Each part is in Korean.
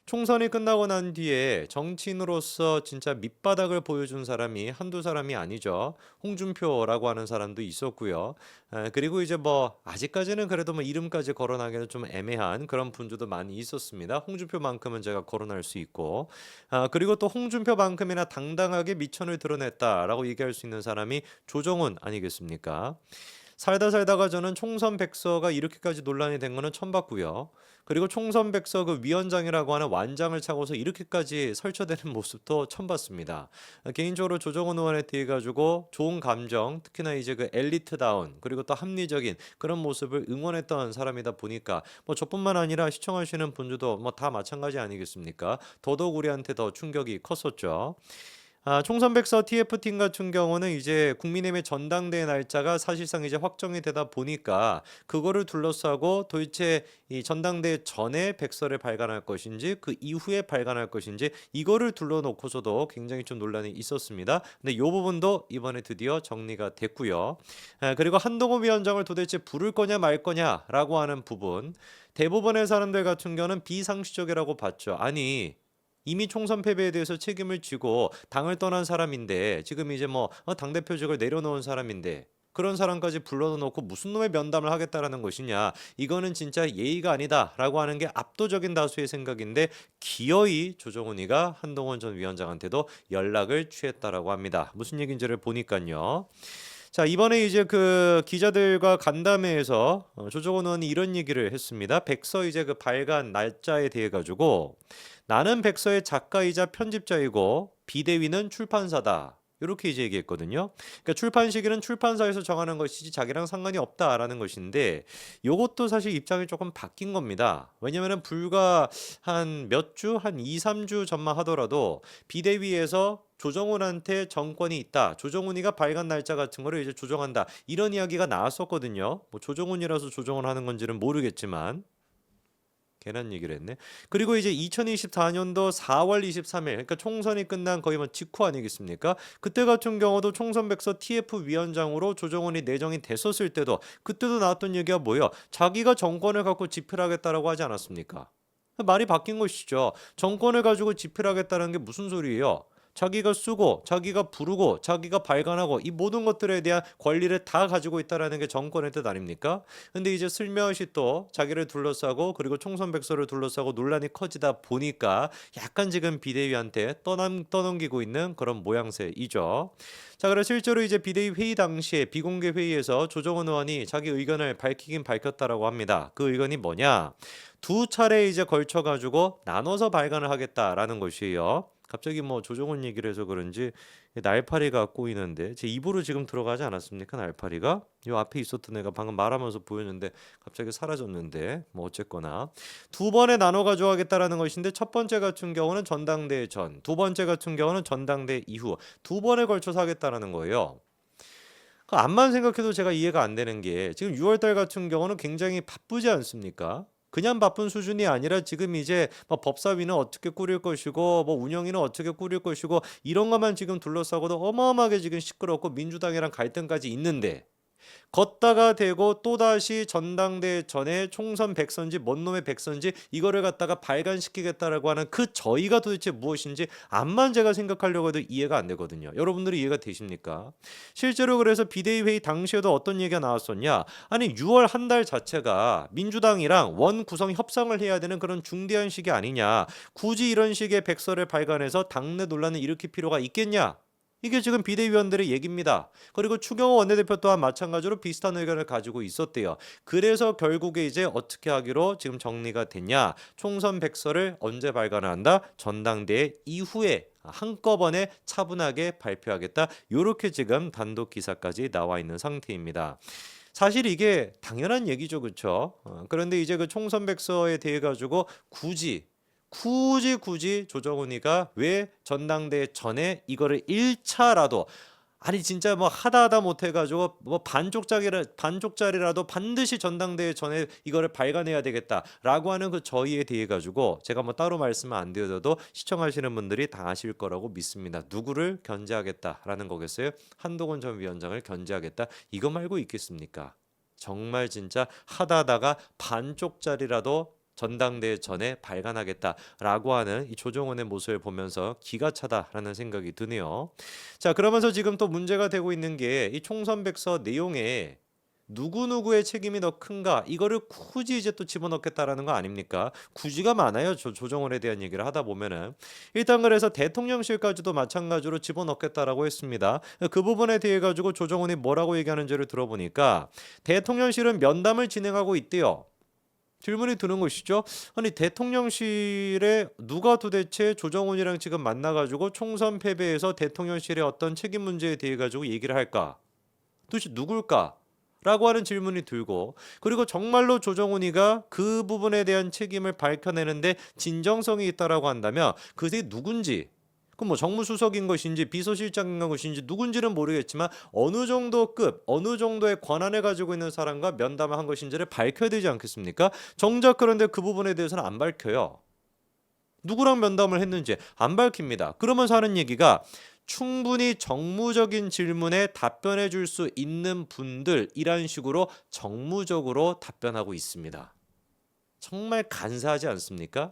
총선이 끝나고 난 뒤에 정치인으로서 진짜 밑바닥을 보여준 사람이 한두 사람이 아니죠. 홍준표라고 하는 사람도 있었고요. 그리고 이제 뭐 아직까지는 그래도 뭐 이름까지 거론하기는 좀 애매한 그런 분들도 많이 있었습니다. 홍준표만큼은 제가 거론할 수 있고. 그리고 또 홍준표만큼이나 당당하게 미천을 드러냈다라고 얘기할 수 있는 사람이 조정훈 아니겠습니까? 살다 살다가 저는 총선 백서가 이렇게까지 논란이 된 거는 처음 봤고요. 그리고 총선 백서 그 위원장이라고 하는 완장을 차고서 이렇게까지 설쳐되는 모습도 처음 봤습니다. 개인적으로 조정훈 의원에 대해 가지고 좋은 감정, 특히나 이제 그 엘리트다운 그리고 또 합리적인 그런 모습을 응원했던 사람이다 보니까 뭐 저뿐만 아니라 시청하시는 분들도 뭐 다 마찬가지 아니겠습니까? 더더욱 우리한테 더 충격이 컸었죠. 총선 백서 TF팀 같은 경우는 이제 국민의힘의 전당대회 날짜가 사실상 이제 확정이 되다 보니까 그거를 둘러싸고 도대체 이 전당대회 전에 백서를 발간할 것인지 그 이후에 발간할 것인지 이거를 둘러놓고서도 굉장히 좀 논란이 있었습니다. 근데 이 부분도 이번에 드디어 정리가 됐고요. 그리고 한동훈 위원장을 도대체 부를 거냐 말 거냐라고 하는 부분 대부분의 사람들 같은 경우는 비상식적이라고 봤죠. 아니 이미 총선 패배에 대해서 책임을 지고 당을 떠난 사람인데 지금 이제 뭐 당대표직을 내려놓은 사람인데 그런 사람까지 불러놓고 무슨 놈의 면담을 하겠다라는 것이냐. 이거는 진짜 예의가 아니다라고 하는 게 압도적인 다수의 생각인데 기어이 조정훈이가 한동훈 전 위원장한테도 연락을 취했다라고 합니다. 무슨 얘기인지를 보니까요. 자, 이번에 이제 그 기자들과 간담회에서 조정원 의원이 이런 얘기를 했습니다. 백서 이제 그 발간 날짜에 대해 가지고 나는 백서의 작가이자 편집자이고 비대위는 출판사다. 이렇게 이제 얘기했거든요. 그러니까 출판 시기는 출판사에서 정하는 것이지 자기랑 상관이 없다라는 것인데 요것도 사실 입장이 조금 바뀐 겁니다. 왜냐면은 불과 한 몇 주, 한 2, 3주 전만 하더라도 비대위에서 조정훈한테 정권이 있다. 조정훈이가 발간 날짜 같은 거를 이제 조정한다. 이런 이야기가 나왔었거든요. 뭐 조정훈이라서 조정을 하는 건지는 모르겠지만 괜한 얘기를 했네. 그리고 이제 2024년도 4월 23일, 그러니까 총선이 끝난 거의 뭐 직후 아니겠습니까? 그때 같은 경우도 총선 백서 TF 위원장으로 조정원이 내정이 됐었을 때도 그때도 나왔던 얘기가 뭐예요? 자기가 정권을 갖고 집필하겠다라고 하지 않았습니까? 말이 바뀐 것이죠. 정권을 가지고 집필하겠다는 게 무슨 소리예요? 자기가 쓰고 자기가 부르고 자기가 발간하고 이 모든 것들에 대한 권리를 다 가지고 있다라는 게 정권의 뜻 아닙니까? 근데 이제 슬며시 또 자기를 둘러싸고 그리고 총선 백서를 둘러싸고 논란이 커지다 보니까 약간 지금 비대위한테 떠넘기고 있는 그런 모양새이죠. 자, 그래서 실제로 이제 비대위 회의 당시에 비공개 회의에서 조정은 의원이 자기 의견을 밝히긴 밝혔다라고 합니다. 그 의견이 뭐냐? 두 차례에 이제 걸쳐 가지고 나눠서 발간을 하겠다라는 것이에요. 갑자기 뭐 조정훈 얘기를 해서 그런지 날파리가 꼬이는데 제 입으로 지금 들어가지 않았습니까? 날파리가 요 앞에 있었던 애가 방금 말하면서 보였는데 갑자기 사라졌는데 뭐 어쨌거나 두 번에 나눠 가져가겠다라는 것인데 첫 번째 같은 경우는 전당대회 전, 두 번째 같은 경우는 전당대회 이후 두 번에 걸쳐서 하겠다라는 거예요. 그 암만 생각해도 제가 이해가 안 되는 게 지금 6월 달 같은 경우는 굉장히 바쁘지 않습니까? 그냥 바쁜 수준이 아니라 지금 이제 뭐 법사위는 어떻게 꾸릴 것이고 뭐 운영위는 어떻게 꾸릴 것이고 이런 것만 지금 둘러싸고도 어마어마하게 지금 시끄럽고 민주당이랑 갈등까지 있는데 걷다가 대고 또다시 전당대회 전에 총선 백선지 뭔 놈의 백선지 이거를 갖다가 발간시키겠다라고 하는 그 저희가 도대체 무엇인지 암만 제가 생각하려고 해도 이해가 안 되거든요. 여러분들이 이해가 되십니까? 실제로 그래서 비대위 회의 당시에도 어떤 얘기가 나왔었냐? 아니 6월 한 달 자체가 민주당이랑 원 구성 협상을 해야 되는 그런 중대한 시기 아니냐? 굳이 이런 식의 백서를 발간해서 당내 논란을 일으킬 필요가 있겠냐? 이게 지금 비대위원들의 얘기입니다. 그리고 추경호 원내대표 또한 마찬가지로 비슷한 의견을 가지고 있었대요. 그래서 결국에 이제 어떻게 하기로 지금 정리가 됐냐? 총선 백서를 언제 발간을 한다? 전당대회 이후에 한꺼번에 차분하게 발표하겠다. 이렇게 지금 단독 기사까지 나와 있는 상태입니다. 사실 이게 당연한 얘기죠, 그렇죠? 그런데 이제 그 총선 백서에 대해 가지고 굳이 조정훈이가 왜 전당대회 전에 이거를 1차라도 아니 진짜 뭐 하다 못해 가지고 뭐 반쪽짜리라도 반드시 전당대회 전에 이거를 발간해야 되겠다라고 하는 그 저의에 대해 가지고 제가 뭐 따로 말씀을 안 드려도 시청하시는 분들이 다 아실 거라고 믿습니다. 누구를 견제하겠다라는 거겠어요? 한동훈 전 위원장을 견제하겠다. 이거 말고 있겠습니까? 정말 진짜 하다가 반쪽짜리라도 전당대회 전에 발간하겠다라고 하는 이 조정훈의 모습을 보면서 기가 차다라는 생각이 드네요. 자, 그러면서 지금 또 문제가 되고 있는 게 이 총선백서 내용에 누구누구의 책임이 더 큰가 이거를 굳이 이제 또 집어넣겠다라는 거 아닙니까? 굳이가 많아요. 조정훈에 대한 얘기를 하다 보면은 일단 그래서 대통령실까지도 마찬가지로 집어넣겠다라고 했습니다. 그 부분에 대해 가지고 조정훈이 뭐라고 얘기하는지를 들어보니까 대통령실은 면담을 진행하고 있대요. 질문이 드는 것이죠. 아니 대통령실에 누가 도대체 조정훈이랑 지금 만나가지고 총선 패배에서 대통령실의 어떤 책임 문제에 대해 가지고 얘기를 할까? 도대체 누굴까? 라고 하는 질문이 들고 그리고 정말로 조정훈이가 그 부분에 대한 책임을 밝혀내는데 진정성이 있다라고 한다면 그게 누군지 그럼 뭐 정무수석인 것인지 비서실장인 것인지 누군지는 모르겠지만 어느 정도 급, 어느 정도의 권한을 가지고 있는 사람과 면담을 한 것인지를 밝혀야 되지 않겠습니까? 정작 그런데 그 부분에 대해서는 안 밝혀요. 누구랑 면담을 했는지 안 밝힙니다. 그러면서 하는 얘기가 충분히 정무적인 질문에 답변해 줄 수 있는 분들 이런 식으로 정무적으로 답변하고 있습니다. 정말 간사하지 않습니까?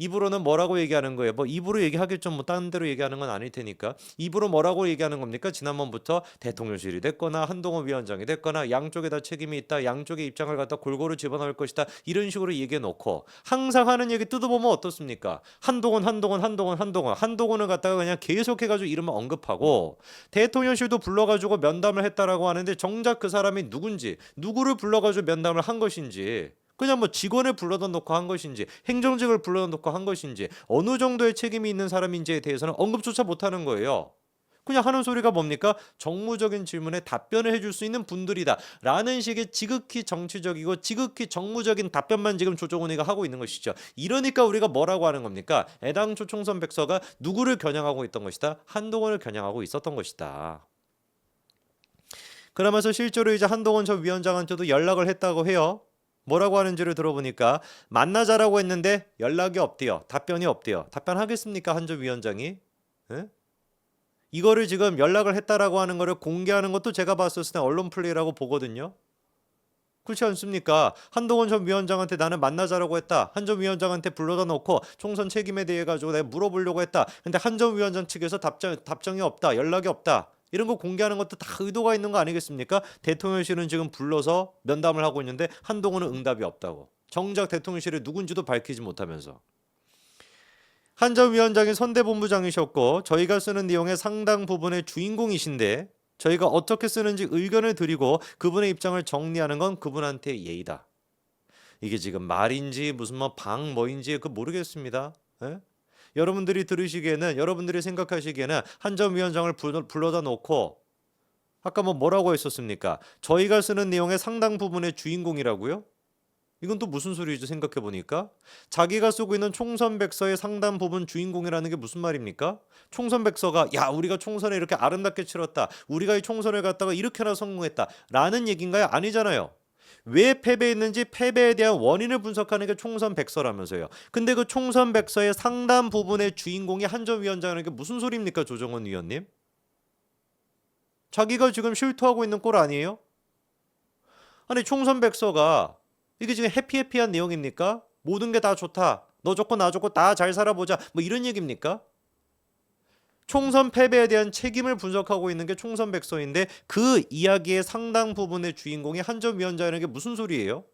입으로는 뭐라고 얘기하는 거예요? 뭐 입으로 얘기하겠죠. 뭐 다른 데로 얘기하는 건 아닐 테니까. 입으로 뭐라고 얘기하는 겁니까? 지난번부터 대통령실이 됐거나 한동훈 위원장이 됐거나 양쪽에 다 책임이 있다. 양쪽의 입장을 갖다 골고루 집어넣을 것이다. 이런 식으로 얘기해 놓고 항상 하는 얘기 뜯어보면 어떻습니까? 한동훈을 갖다가 그냥 계속해가지고 이름을 언급하고 대통령실도 불러가지고 면담을 했다라고 하는데 정작 그 사람이 누군지 누구를 불러가지고 면담을 한 것인지 그냥 뭐 직원을 불러다 놓고 한 것인지 행정직을 불러다 놓고 한 것인지 어느 정도의 책임이 있는 사람인지에 대해서는 언급조차 못하는 거예요. 그냥 하는 소리가 뭡니까? 정무적인 질문에 답변을 해줄 수 있는 분들이다 라는 식의 지극히 정치적이고 지극히 정무적인 답변만 지금 조정훈이가 하고 있는 것이죠. 이러니까 우리가 뭐라고 하는 겁니까? 애당초 총선 백서가 누구를 겨냥하고 있던 것이다? 한동훈을 겨냥하고 있었던 것이다. 그러면서 실제로 이제 한동훈 전 위원장한테도 연락을 했다고 해요. 뭐라고 하는지를 들어보니까 만나자라고 했는데 연락이 없대요. 답변이 없대요. 답변하겠습니까? 한 전 위원장이? 예? 이거를 지금 연락을 했다라고 하는 거를 공개하는 것도 제가 봤을 때 언론 플레이라고 보거든요. 그렇지 않습니까? 한동훈 전 위원장한테 나는 만나자라고 했다. 한 전 위원장한테 불러다 놓고 총선 책임에 대해 가지고 내가 물어보려고 했다. 근데 한 전 위원장 측에서 답장이 없다. 연락이 없다. 이런 거 공개하는 것도 다 의도가 있는 거 아니겠습니까? 대통령실은 지금 불러서 면담을 하고 있는데 한동훈은 응답이 없다고. 정작 대통령실이 누군지도 밝히지 못하면서. 한 전 위원장이 선대본부장이셨고 저희가 쓰는 내용의 상당 부분의 주인공이신데 저희가 어떻게 쓰는지 의견을 드리고 그분의 입장을 정리하는 건 그분한테 예의다. 이게 지금 말인지 무슨 뭐 뭐인지 그 모르겠습니다. 예? 여러분들이 들으시기에는 여러분들이 생각하시기에는 한 전 위원장을 불러다 놓고 아까 뭐라고 했었습니까? 저희가 쓰는 내용의 상당 부분의 주인공이라고요? 이건 또 무슨 소리죠? 생각해 보니까 자기가 쓰고 있는 총선 백서의 상당 부분 주인공이라는 게 무슨 말입니까? 총선 백서가 야 우리가 총선에 이렇게 아름답게 치렀다. 우리가 이 총선을 갖다가 이렇게나 성공했다. 라는 얘기인가요? 아니잖아요. 왜 패배했는지 패배에 대한 원인을 분석하는 게 총선 백서라면서요. 근데 그 총선 백서의 상당 부분의 주인공이 한 전 위원장이라는 게 무슨 소리입니까? 조정원 위원님? 자기가 지금 실토하고 있는 꼴 아니에요? 아니 총선 백서가 이게 지금 해피해피한 내용입니까? 모든 게 다 좋다. 너 좋고 나 좋고 다 잘 살아보자. 뭐 이런 얘기입니까? 총선 패배에 대한 책임을 분석하고 있는 게 총선 백서인데 그 이야기의 상당 부분의 주인공이 한 전 위원장이라는 게 무슨 소리예요?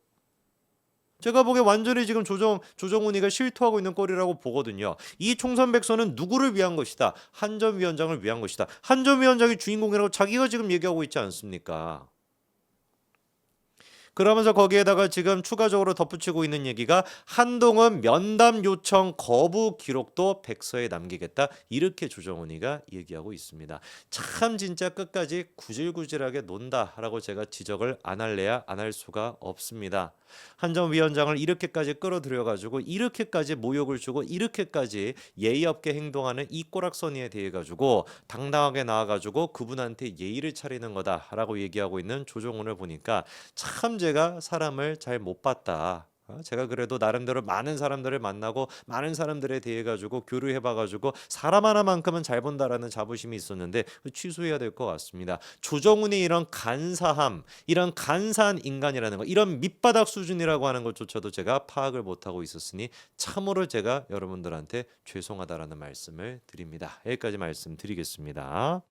제가 보기에 완전히 지금 조정훈이가 실토하고 있는 꼴이라고 보거든요. 이 총선 백서는 누구를 위한 것이다? 한 전 위원장을 위한 것이다. 한 전 위원장이 주인공이라고 자기가 지금 얘기하고 있지 않습니까? 그러면서 거기에다가 지금 추가적으로 덧붙이고 있는 얘기가 한동훈 면담 요청 거부 기록도 백서에 남기겠다. 이렇게 조정훈이가 얘기하고 있습니다. 참 진짜 끝까지 구질구질하게 논다라고 제가 지적을 안 할래야 안 할 수가 없습니다. 한 전 위원장을 이렇게까지 끌어들여가지고 이렇게까지 모욕을 주고 이렇게까지 예의 없게 행동하는 이 꼬락서니에 대해 가지고 당당하게 나와가지고 그분한테 예의를 차리는 거다라고 얘기하고 있는 조정훈을 보니까 참 제가 사람을 잘 못 봤다. 제가 그래도 나름대로 많은 사람들을 만나고 많은 사람들에 대해 가지고 교류해 봐 가지고 '사람 하나만큼은 잘 본다.'라는 자부심이 있었는데 취소해야 될 것 같습니다. 조정훈의 이런 간사함, 이런 간사한 인간이라는 거, 이런 밑바닥 수준이라고 하는 것조차도 제가 파악을 못하고 있었으니 참으로 제가 여러분들한테 죄송하다라는 말씀을 드립니다. 여기까지 말씀드리겠습니다.